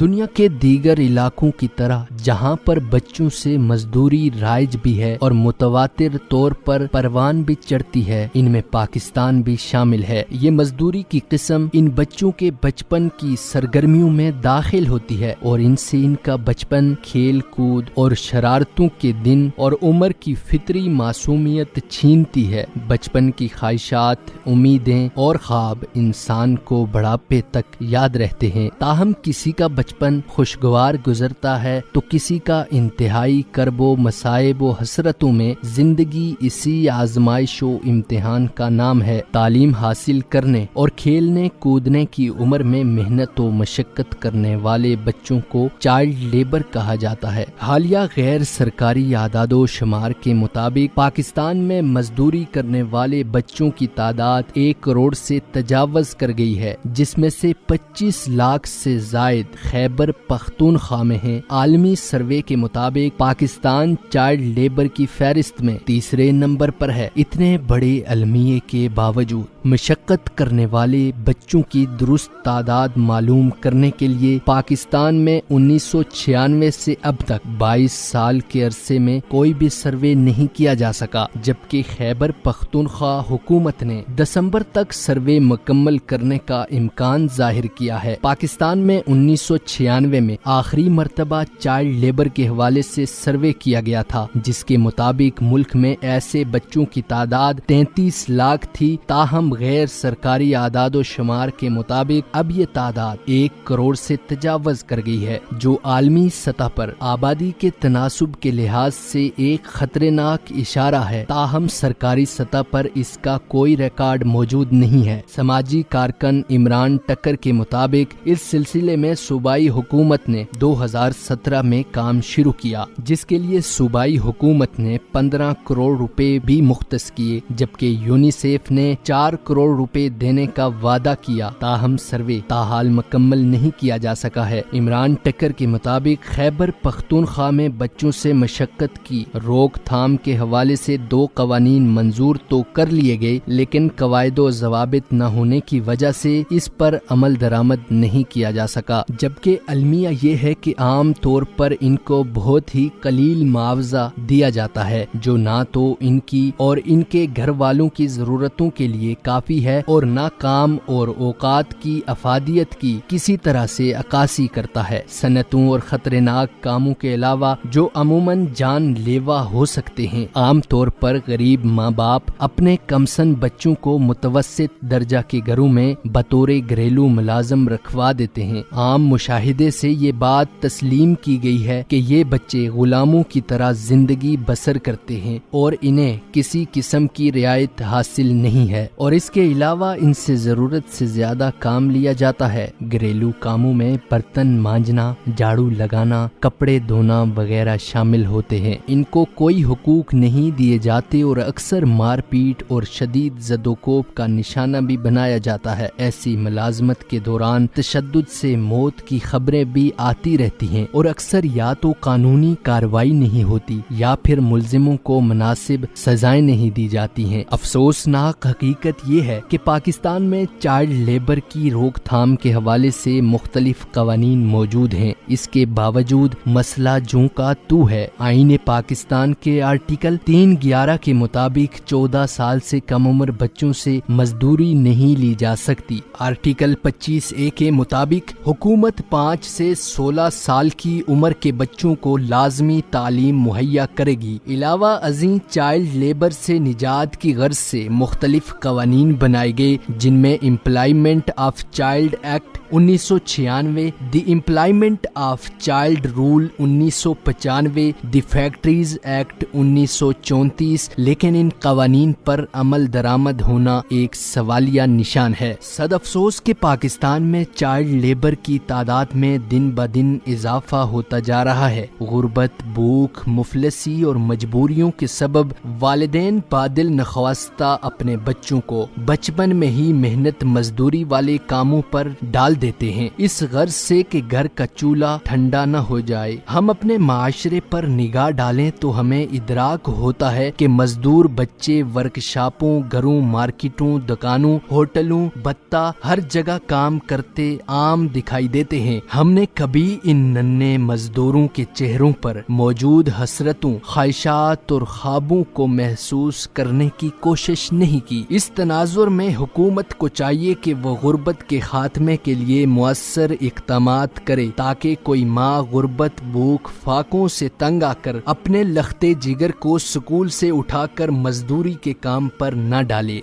دنیا کے دیگر علاقوں کی طرح جہاں پر بچوں سے مزدوری رائج بھی ہے اور متواتر طور پر پروان بھی چڑھتی ہے، ان میں پاکستان بھی شامل ہے۔ یہ مزدوری کی قسم ان بچوں کے بچپن کی سرگرمیوں میں داخل ہوتی ہے اور ان سے ان کا بچپن، کھیل کود اور شرارتوں کے دن اور عمر کی فطری معصومیت چھینتی ہے۔ بچپن کی خواہشات، امیدیں اور خواب انسان کو بڑھاپے تک یاد رہتے ہیں، تاہم کسی کا بچپن خوشگوار گزرتا ہے تو کسی کا انتہائی کرب و مصائب و حسرتوں میں۔ زندگی اسی آزمائش و امتحان کا نام ہے۔ تعلیم حاصل کرنے اور کھیلنے کودنے کی عمر میں محنت و مشقت کرنے والے بچوں کو چائلڈ لیبر کہا جاتا ہے۔ حالیہ غیر سرکاری اعداد و شمار کے مطابق پاکستان میں مزدوری کرنے والے بچوں کی تعداد 1 کروڑ سے تجاوز کر گئی ہے، جس میں سے 25 لاکھ سے زائد خیبر پختونخوا میں ہیں۔ عالمی سروے کے مطابق پاکستان چائلڈ لیبر کی فہرست میں تیسرے نمبر پر ہے۔ اتنے بڑے المیے کے باوجود مشقت کرنے والے بچوں کی درست تعداد معلوم کرنے کے لیے پاکستان میں 1996 سے اب تک 22 سال کے عرصے میں کوئی بھی سروے نہیں کیا جا سکا، جبکہ خیبر پختونخوا حکومت نے دسمبر تک سروے مکمل کرنے کا امکان ظاہر کیا ہے۔ پاکستان میں 1996 میں آخری مرتبہ چائلڈ لیبر کے حوالے سے سروے کیا گیا تھا، جس کے مطابق ملک میں ایسے بچوں کی تعداد 33 لاکھ تھی، تاہم غیر سرکاری اعداد و شمار کے مطابق اب یہ تعداد 1 کروڑ سے تجاوز کر گئی ہے، جو عالمی سطح پر آبادی کے تناسب کے لحاظ سے ایک خطرناک اشارہ ہے، تاہم سرکاری سطح پر اس کا کوئی ریکارڈ موجود نہیں ہے۔ سماجی کارکن عمران ٹکر کے مطابق اس سلسلے میں صوبائی حکومت نے 2017 میں کام شروع کیا، جس کے لیے صوبائی حکومت نے 15 کروڑ روپے بھی مختص کیے، جبکہ یونیسیف نے 4 کروڑ روپے دینے کا وعدہ کیا، تاہم سروے تاحال مکمل نہیں کیا جا سکا ہے۔ عمران ٹکر کے مطابق خیبر پختونخوا میں بچوں سے مشقت کی روک تھام کے حوالے سے 2 قوانین منظور تو کر لیے گئے، لیکن قواعد و ضوابط نہ ہونے کی وجہ سے اس پر عمل درآمد نہیں کیا جا سکا، جبکہ المیہ یہ ہے کہ عام طور پر ان کو بہت ہی قلیل معاوضہ دیا جاتا ہے، جو نہ تو ان کی اور ان کے گھر والوں کی ضرورتوں کے لیے کافی ہے اور نہ کام اور اوقات کی افادیت کی کسی طرح سے عکاسی کرتا ہے۔ صنعتوں اور خطرناک کاموں کے علاوہ جو عموماً جان لیوا ہو سکتے ہیں، عام طور پر غریب ماں باپ اپنے کمسن بچوں کو متوسط درجہ کے گھروں میں بطور گھریلو ملازم رکھوا دیتے ہیں۔ عام مشاہدے سے یہ بات تسلیم کی گئی ہے کہ یہ بچے غلاموں کی طرح زندگی بسر کرتے ہیں اور انہیں کسی قسم کی رعایت حاصل نہیں ہے، اور اس کے علاوہ ان سے ضرورت سے زیادہ کام لیا جاتا ہے۔ گھریلو کاموں میں برتن مانجنا، جھاڑو لگانا، کپڑے دھونا وغیرہ شامل ہوتے ہیں۔ ان کو کوئی حقوق نہیں دیے جاتے اور اکثر مار پیٹ اور شدید زدوکوب کا نشانہ بھی بنایا جاتا ہے۔ ایسی ملازمت کے دوران تشدد سے موت کی خبریں بھی آتی رہتی ہیں اور اکثر یا تو قانونی کارروائی نہیں ہوتی یا پھر ملزموں کو مناسب سزائیں نہیں دی جاتی ہیں۔ افسوسناک حقیقت یہ ہے کہ پاکستان میں چائلڈ لیبر کی روک تھام کے حوالے سے مختلف قوانین موجود ہیں، اس کے باوجود مسئلہ جوں کا تو ہے۔ آئین پاکستان کے آرٹیکل 311 کے مطابق 14 سال سے کم عمر بچوں سے مزدوری نہیں لی جا سکتی۔ آرٹیکل 25A کے مطابق حکومت 5 سے 16 سال کی عمر کے بچوں کو لازمی تعلیم مہیا کرے گی۔ علاوہ ازیں چائلڈ لیبر سے نجات کی غرض سے مختلف قوانین بنائے گئے، جن میں employment of child act 1996، the employment of child rule 1995، the factories act 1934، لیکن ان قوانین پر عمل درآمد ہونا ایک سوالیہ نشان ہے۔ صد افسوس کہ پاکستان میں چائلڈ لیبر کی تعداد میں دن بدن اضافہ ہوتا جا رہا ہے۔ غربت، بھوک، مفلسی اور مجبوریوں کے سبب والدین بادل نخواستہ اپنے بچوں کو ہو، بچپن میں ہی محنت مزدوری والے کاموں پر ڈال دیتے ہیں، اس غرض سے کہ گھر کا چولہا ٹھنڈا نہ ہو جائے۔ ہم اپنے معاشرے پر نگاہ ڈالیں تو ہمیں ادراک ہوتا ہے کہ مزدور بچے ورکشاپوں، گھروں، مارکیٹوں، دکانوں، ہوٹلوں، بتہ ہر جگہ کام کرتے عام دکھائی دیتے ہیں۔ ہم نے کبھی ان ننھے مزدوروں کے چہروں پر موجود حسرتوں، خواہشات اور خوابوں کو محسوس کرنے کی کوشش نہیں کی۔ اس تناظر میں حکومت کو چاہیے کہ وہ غربت کے خاتمے کے لیے مؤثر اقدامات کرے تاکہ کوئی ماں غربت، بھوک، فاقوں سے تنگ آ کر اپنے لختے جگر کو سکول سے اٹھا کر مزدوری کے کام پر نہ ڈالے۔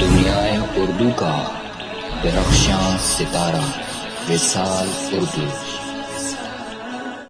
دنیائے اردو کا درخشاں ستارہ وصال اردو۔